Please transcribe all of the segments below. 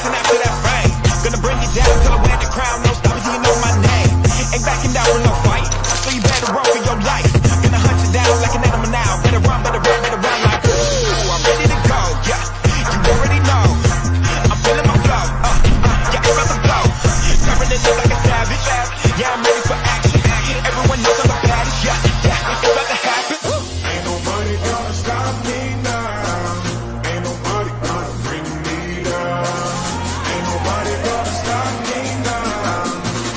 chasing after that fame. Gonna bring you down till I wear the crown. No stopping till you know my name. Ain't backing down with no fight, so you better run for your life. Gonna hunt you down like an animal now. Better run like ooh, I'm ready to go. Yeah, you already know. I'm feeling my flow. Yeah, I'm about to blow. Covering this shit like a savage. Yeah, I'm ready for action. Everyone knows I'm the baddest. Yeah, it's about to happen. Ain't nobody gonna stop me now. Ain't nobody gonna bring me down. Ain't nobody gonna stop me now.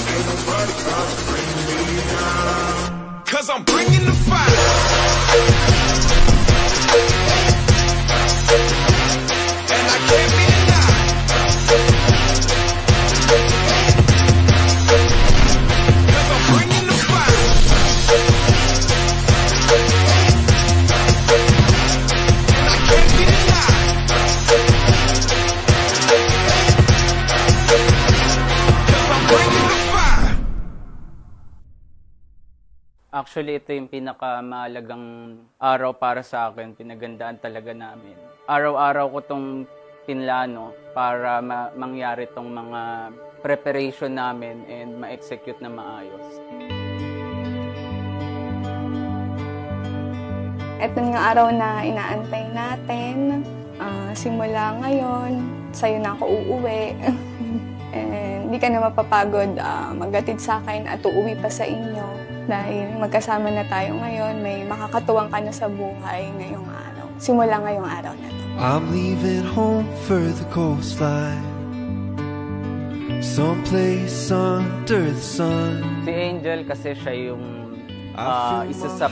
Ain't nobody gonna bring me down. 'Cause I'm bringing the fire. And I can't be denied. 'Cause I'm bringing the fire. And I can't be denied. 'Cause I'm bringing the fire. Actually, ito yung pinakamahalagang araw para sa akin. Pinagandaan talaga namin. Araw-araw ko itong pinlano para mangyari itong mga preparation namin and ma-execute na maayos. Ito nga araw na inaantay natin. Simula ngayon, sa'yo na ako uuwi. And hindi ka na mapapagod maghatid sa akin at uuwi pa sa inyo. Dahil magkasama na tayo ngayon, may makakatuwang ka na sa buhay ngayong araw. Simula ngayong araw na to. I'm leaving home for the coastline, someplace under the sun. Si Angel kasi siya yung isa sa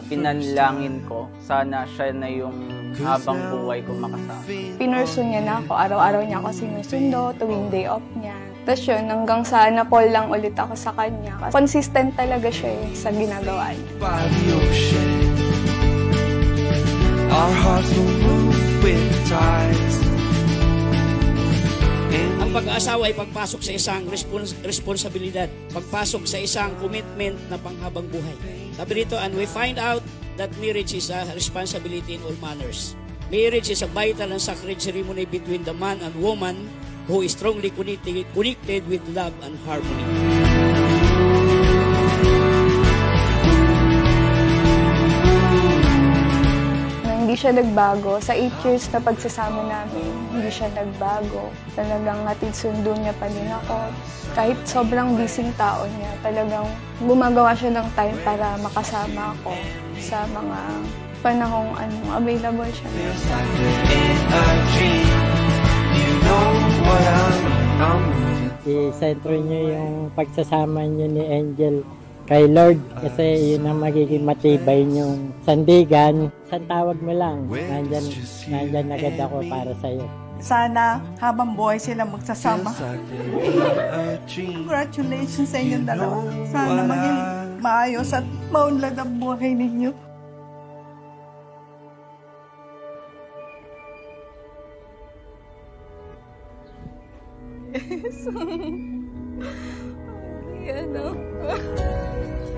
pinanlangin ko. Sana siya na yung habang buhay ko makasama. Pinurso niya na ako. Araw-araw niya ako sinusundo tuwing day off niya. Tapos yun, hanggang sa na-fall lang ulit ako sa kanya. Consistent talaga siya sa ginagawa niya. By the ocean, our hearts will move with the tides. Ang pag-aasawa ay pagpasok sa isang responsibilidad, pagpasok sa isang commitment na panghabang buhay. Sabi rito, and we find out that marriage is a responsibility in all manners. Marriage is a vital and sacred ceremony between the man and woman who is strongly connected with love and harmony. Hindi siya nagbago. Sa 8 years na pagsasama namin, hindi siya nagbago. Talagang hatid sundo niya pa din ako. Kahit sobrang busy tao niya, talagang gumagawa siya ng time para makasama ako sa mga panahong available siya. I-sentro niyo yung pagsasama niyo ni Angel kay Lord kasi yun ang magiging matibay niyong sandigan. San tawag mo lang, nandyan agad ako para sa'yo. Sana habang buhay sila magsasama. Congratulations sa inyong dalawa. Sana maging maayos at maunlad ang buhay ninyo.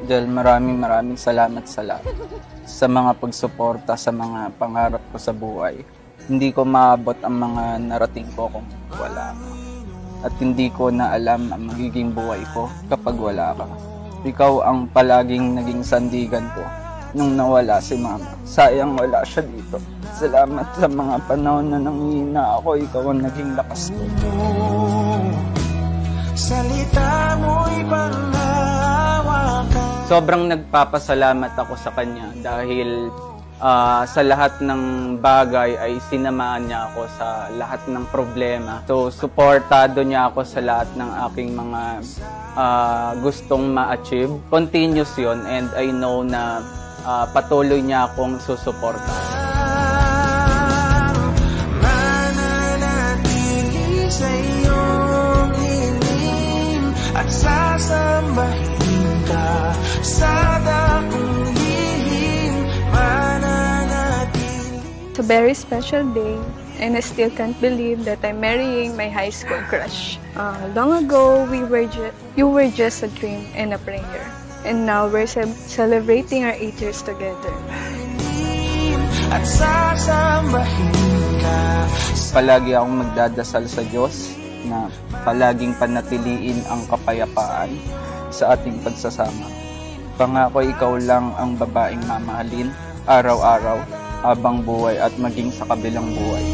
Del, maraming salamat sa lahat. Sa mga pagsuporta, sa mga pangarap ko sa buhay. Hindi ko maabot ang mga narating ko kung wala ka. At hindi ko na alam ang magiging buhay ko kapag wala ka. Ikaw ang palaging naging sandigan ko nung nawala si Mama. Sayang wala siya dito. Salamat sa mga panahon na nanghihina ako. Ikaw ang naging lakas ko. Salita mo'y panghawakan. Sobrang nagpapasalamat ako sa kanya dahil sa lahat ng bagay ay sinamaan niya ako sa lahat ng problema. So, suportado niya ako sa lahat ng aking mga gustong ma-achieve. Continuous yun and I know na patuloy niya akong susuporta. Mananatili sa iyong hiling at sasambahin ka sa dakong lihim. It's a very special day and I still can't believe that I'm marrying my high school crush. Long ago, you were just a dream and a prayer. And now we're celebrating our 8 years together. At sasambahin ka Palagi akong magdadasal sa Diyos na palaging panatiliin ang kapayapaan sa ating pagsasama. Pangako ikaw lang ang babaeng mamahalin araw-araw, habang buhay at maging sa kabilang buhay.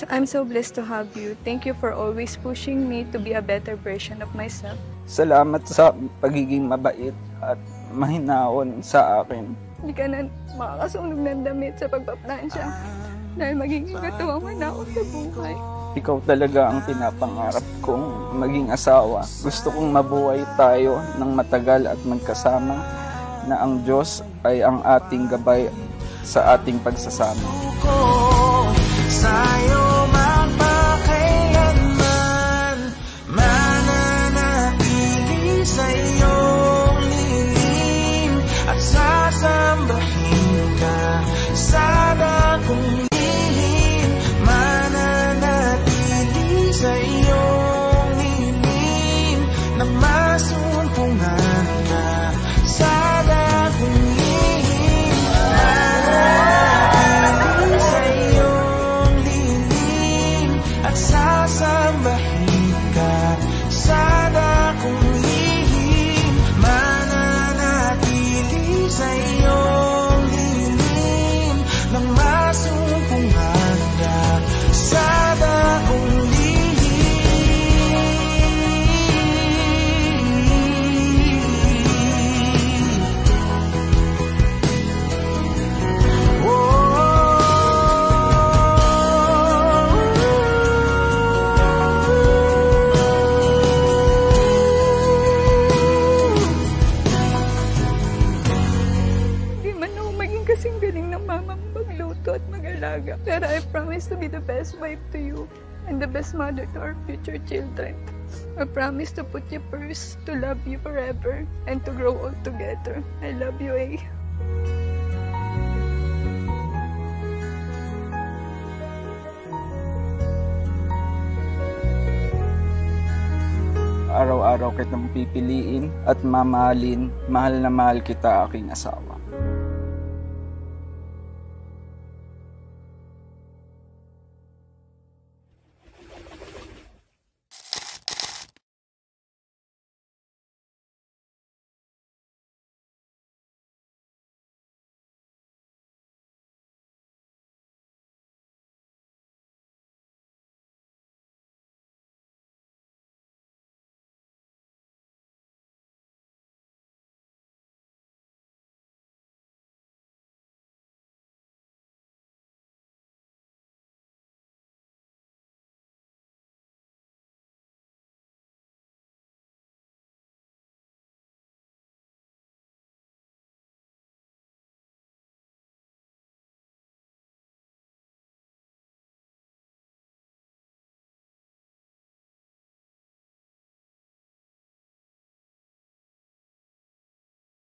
I'm so blessed to have you. Thank you for always pushing me to be a better version of myself. Salamat sa pagiging mabait at mahinahon sa akin. Hindi ka na makakasunog ng damit sa pagpaplansya dahil magiging katuwang man ako sa buhay. Ikaw talaga ang pinapangarap kong maging asawa. Gusto kong mabuhay tayo ng matagal at magkasama na ang Diyos ay ang ating gabay sa ating pagsasama. Sa'yo magpakailanman, mananatili sa iyong lilim at sasambahin ka sa dakong lihim, mananatili sa iyong lilim na masumpungan ka sa dakong lihim, mananatili sa iyong lilim at sasambahin ka sa dakong lihim, mananatili sa iyong lilim na masumpungan ka sa dakong Hindi man ako maging kasing galing ng mama mo magluto at mag-alaga. Pero I promise to be the best wife to you and the best mother to our future children. I promise to put you first, to love you forever, and to grow old together. I love you, eh. Araw-araw kitang pipiliin at mamahalin. Mahal na mahal kita, aking asawa.